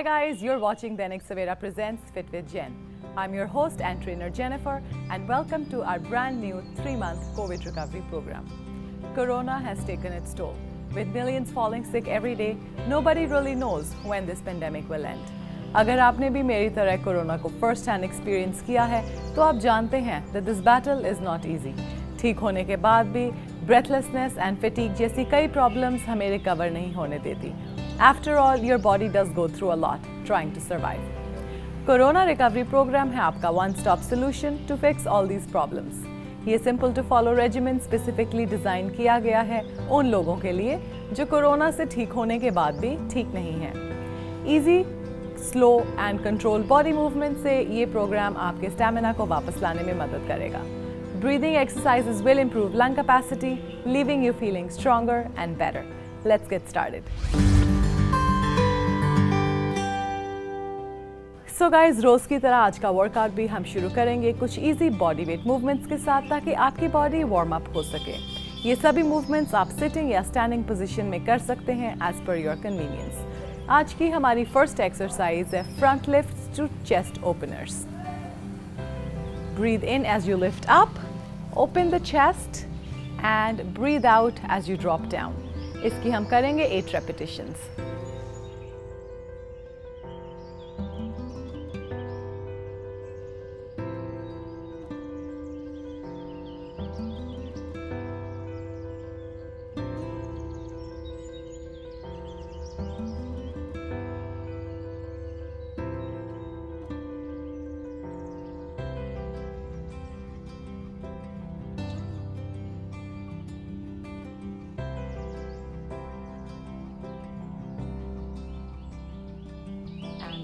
guys, you're watching Dainik Savera Presents Fit with Jen. I'm your host and trainer Jennifer and welcome to our brand new 3-month COVID recovery program. Corona has taken its toll. With millions falling sick every day, nobody really knows when this pandemic will end. अगर आपने भी मेरी तरह corona को first hand experience किया है तो आप जानते हैं that this battle is not easy. ठीक होने के बाद भी breathlessness and fatigue जैसी कई प्रॉब्लम्स हमें रिकवर नहीं होने देती. After all, your body does go through a lot trying to survive. Corona recovery programme है आपका one stop solution to fix all these problems. ये simple to follow regimen specifically design किया गया है उन लोगों के लिए जो कोरोना से ठीक होने के बाद भी ठीक नहीं है. Easy, slow and control body movement से ये प्रोग्राम आपके स्टैमिना को वापस लाने में मदद करेगा. Breathing exercises will improve lung capacity, leaving you feeling stronger and better. Let's get started. So guys, रोज़ की तरह आज का वर्कआउट भी हम शुरू करेंगे कुछ इजी बॉडी वेट मूवमेंट्स के साथ ताकि आपकी बॉडी वार्म अप हो सके. ये सभी मूवमेंट्स आप सिटिंग या स्टैंडिंग पोजीशन में कर सकते हैं एज पर योर कन्वीनियंस. आज की हमारी फर्स्ट एक्सरसाइज है front lifts to chest openers. Breathe in as you lift up, open the chest and breathe out as you drop down. इसकी हम करेंगे 8 repetitions.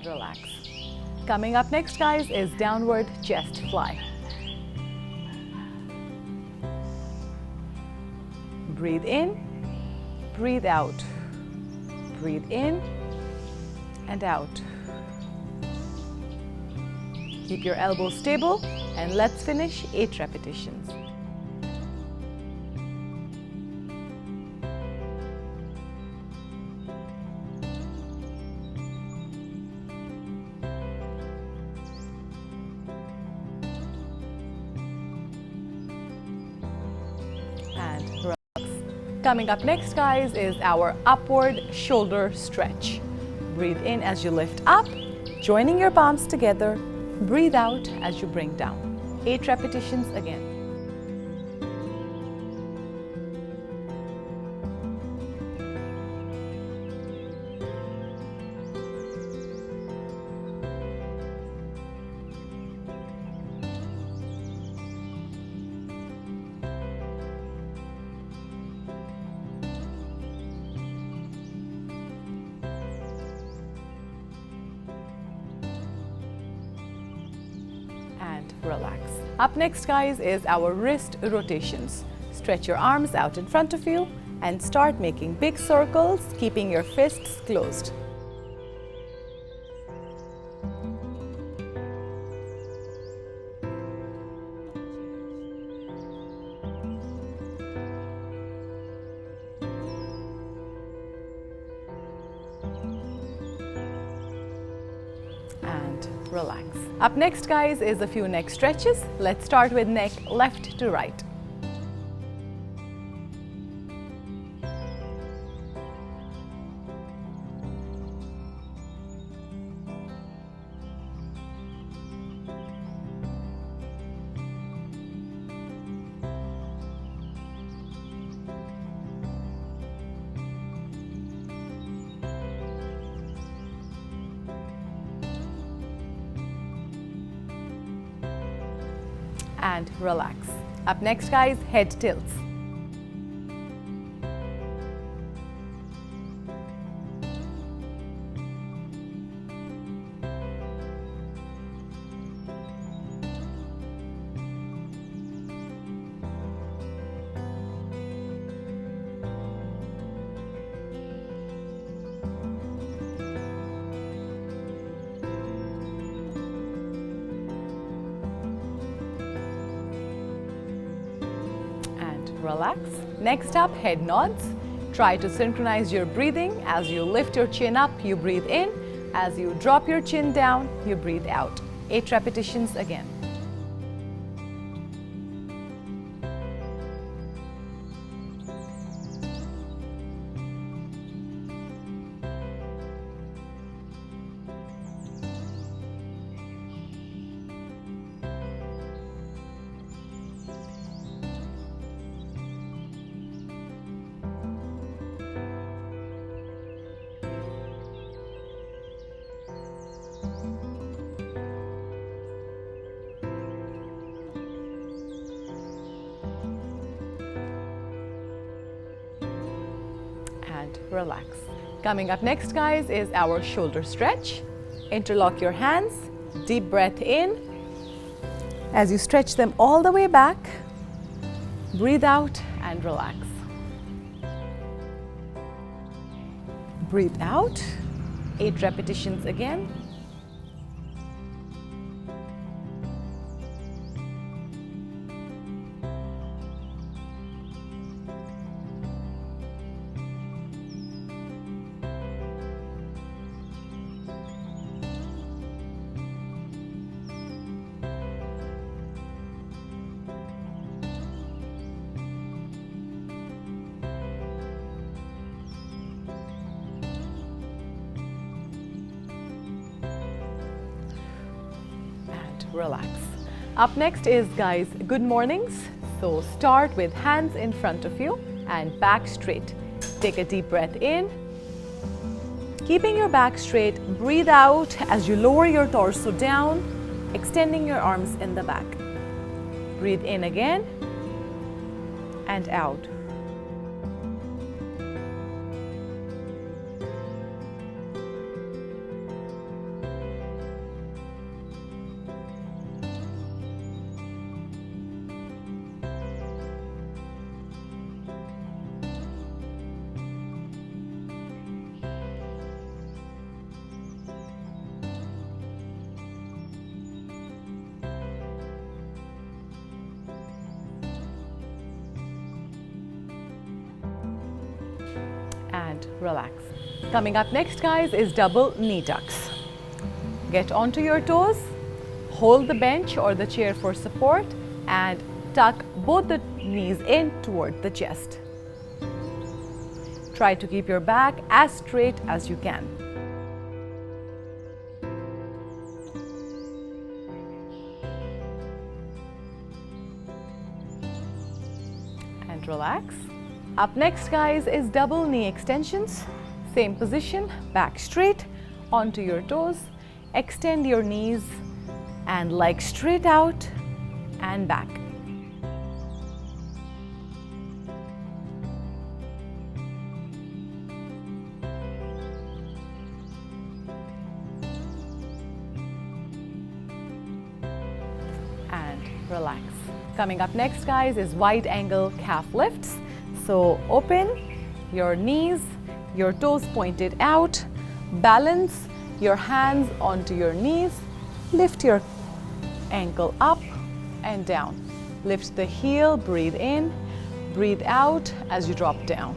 Relax. Coming up next, guys, is downward chest fly. Breathe in, breathe out. Breathe in and out. Keep your elbows stable and let's finish 8 repetitions. And relax. Coming up next, guys, is our upward shoulder stretch. Breathe in as you lift up, joining your palms together. Breathe out as you bring down. 8 repetitions again. And relax. Up next, guys, is our wrist rotations. Stretch your arms out in front of you and start making big circles, keeping your fists closed. And relax. Up next, guys, is a few neck stretches. Let's start with neck left to right. And relax. Up next, guys, head tilts. Relax. Next up, head nods. Try to synchronize your breathing. As you lift your chin up, you breathe in. As you drop your chin down, you breathe out. 8 repetitions again. And relax. Coming up next, guys, is our shoulder stretch. Interlock your hands, deep breath in. As you stretch them all the way back, breathe out and relax. Breathe out, 8 repetitions again. Relax. Up next is, guys, good mornings. So start with hands in front of you and back straight. Take a deep breath in. Keeping your back straight, breathe out as you lower your torso down, extending your arms in the back. Breathe in again and out. And relax. Coming up next, guys, is double knee tucks. Get onto your toes, hold the bench or the chair for support, and tuck both the knees in toward the chest. Try to keep your back as straight as you can. And relax. Up next, guys, is double knee extensions. Same position, back straight, onto your toes, extend your knees and legs straight out and back. And relax. Coming up next, guys, is wide angle calf lifts. So open your knees, your toes pointed out, balance your hands onto your knees, lift your ankle up and down. Lift the heel, breathe in, breathe out as you drop down.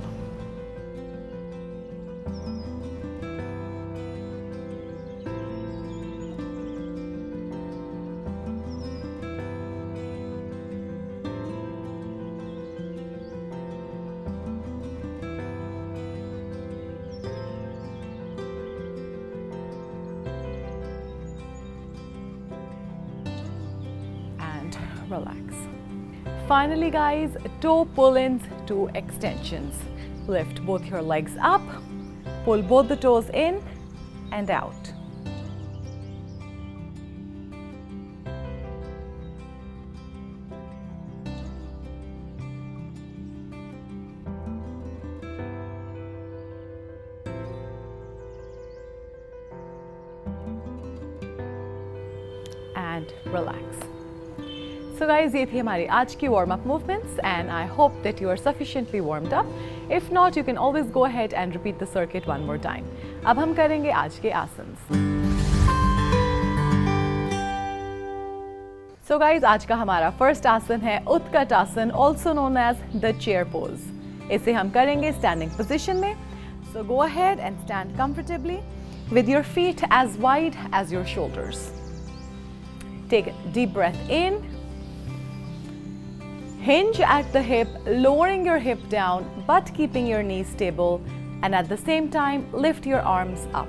Relax. Finally, guys, toe pull-ins to extensions. Lift both your legs up, pull both the toes in and out. And relax. So guys, ये थी हमारी आज की warm up movements and I hope that you are sufficiently warmed up. If not, you can always go ahead and repeat the circuit one more time. अब हम करेंगे आज के आसन्स. So guys, आज का हमारा first आसन है उत्कट आसन, also known as the chair pose. इसे हम करेंगे standing position में. So go ahead and stand comfortably. with your feet as wide as your shoulders. Take a deep breath in. Hinge at the hip, lowering your hip down but keeping your knees stable, and at the same time lift your arms up.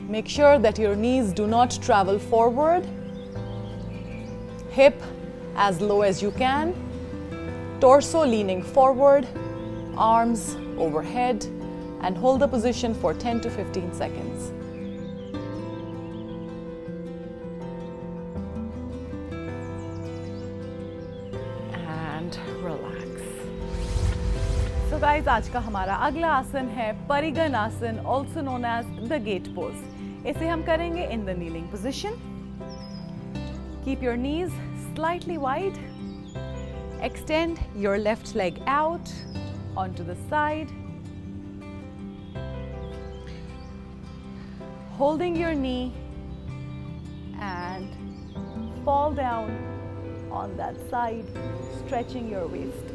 Make sure that your knees do not travel forward. Hip as low as you can. Torso leaning forward, arms overhead, and hold the position for 10 to 15 seconds. And relax. So guys, आज का हमारा अगला आसन है परिगण आसन, also known as the gate pose. इसे हम करेंगे in the kneeling position. Keep your knees slightly wide. Extend your left leg out onto the side. Holding your knee and fall down on that side, stretching your waist.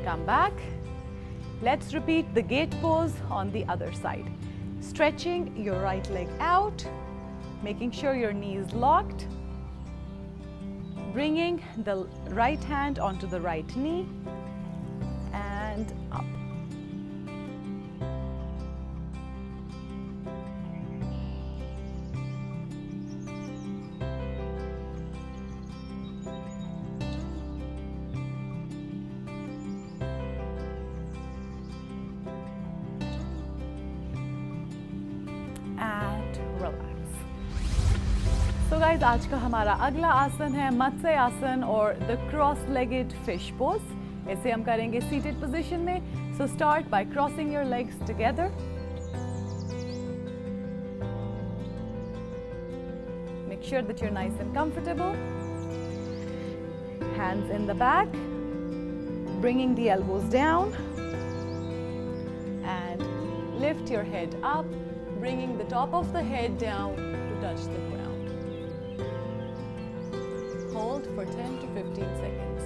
Come back. Let's repeat the gate pose on the other side. Stretching your right leg out, making sure your knee is locked. Bringing the right hand onto the right knee and up. Relax. So guys, आज का हमारा अगला आसन है मत्स्य आसन और the cross-legged fish pose. इसे हम करेंगे seated position में. So start by crossing your legs together. Make sure that you're nice and comfortable. Hands in the back, bringing the elbows down, and lift your head up, bringing the top of the head down to touch the ground. Hold for 10 to 15 seconds.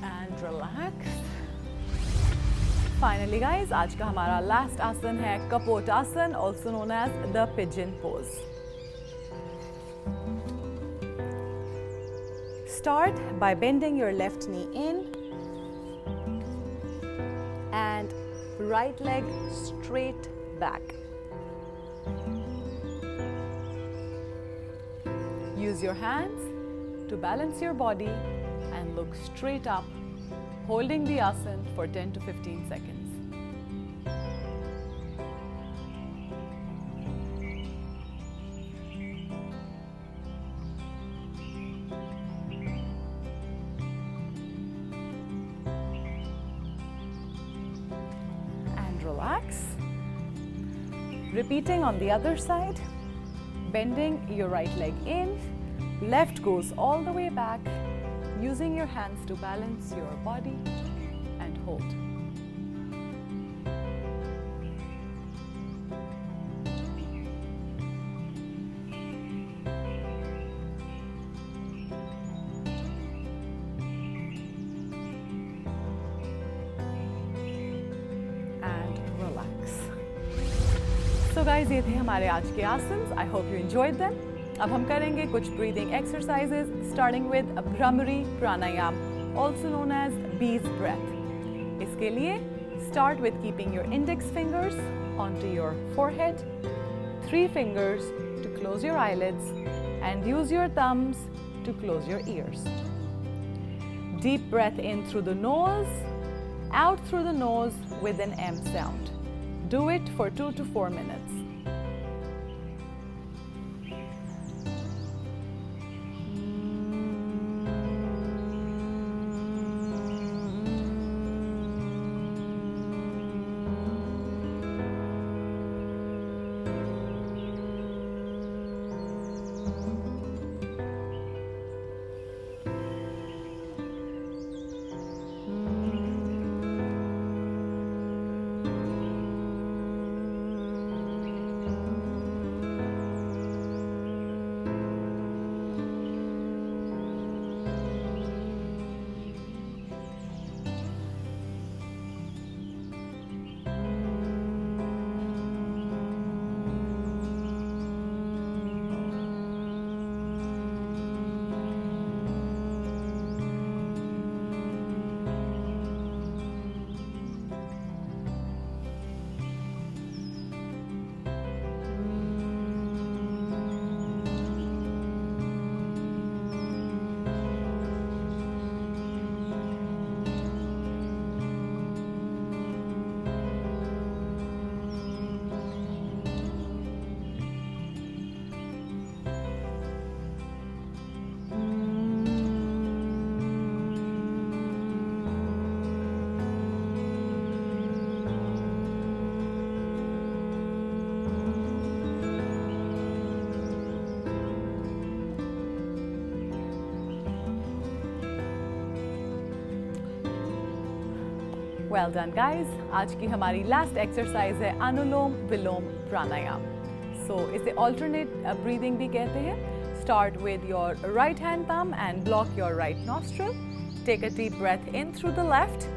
And relax. Finally guys, आज का हमारा last आसन है कपोट आसन, also known as the pigeon pose. Start by bending your left knee in and right leg straight back. Use your hands to balance your body and look straight up, holding the asan for 10 to 15 seconds. And relax. Repeating on the other side, bending your right leg in, left goes all the way back, using your hands to balance your body and hold. And relax. So guys, ये थे हमारे आज के asanas. I hope you enjoyed them. अब हम करेंगे कुछ breathing exercises starting with a Bhramari pranayam, also known as bee's breath. इसके लिए start with keeping your index fingers onto your forehead, 3 fingers to close your eyelids, and use your thumbs to close your ears. Deep breath in through the nose, out through the nose with an M sound. Do it for 2 to 4 minutes. Well done guys. आज की हमारी last exercise है अनुलोम विलोम प्राणायाम. So इसे alternate breathing भी कहते हैं. Start with your right hand thumb and block your right nostril. Take a deep breath in through the left.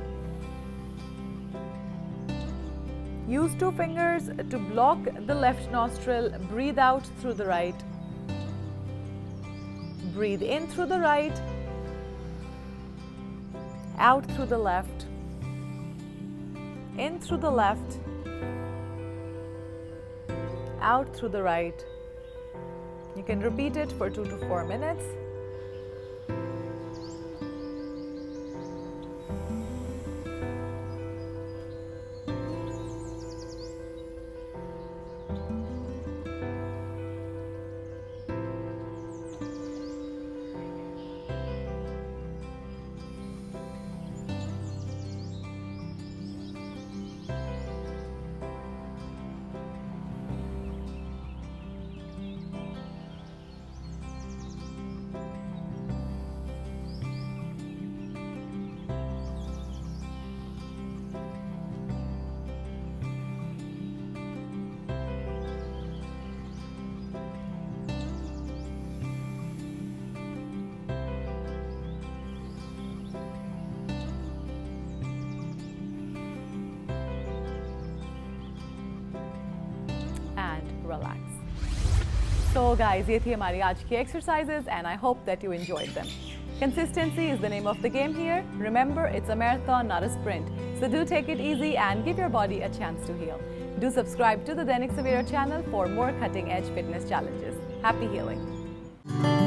Use 2 fingers to block the left nostril. Breathe out through the right. Breathe in through the right. Out through the left. In through the left, out through the right. You can repeat it for 2 to 4 minutes. Relax. So guys, ये थी हमारी आज की exercises and I hope that you enjoyed them. Consistency is the name of the game here. Remember, it's a marathon, not a sprint. So do take it easy and give your body a chance to heal. Do subscribe to the Dainik Savera channel for more cutting-edge fitness challenges. Happy healing.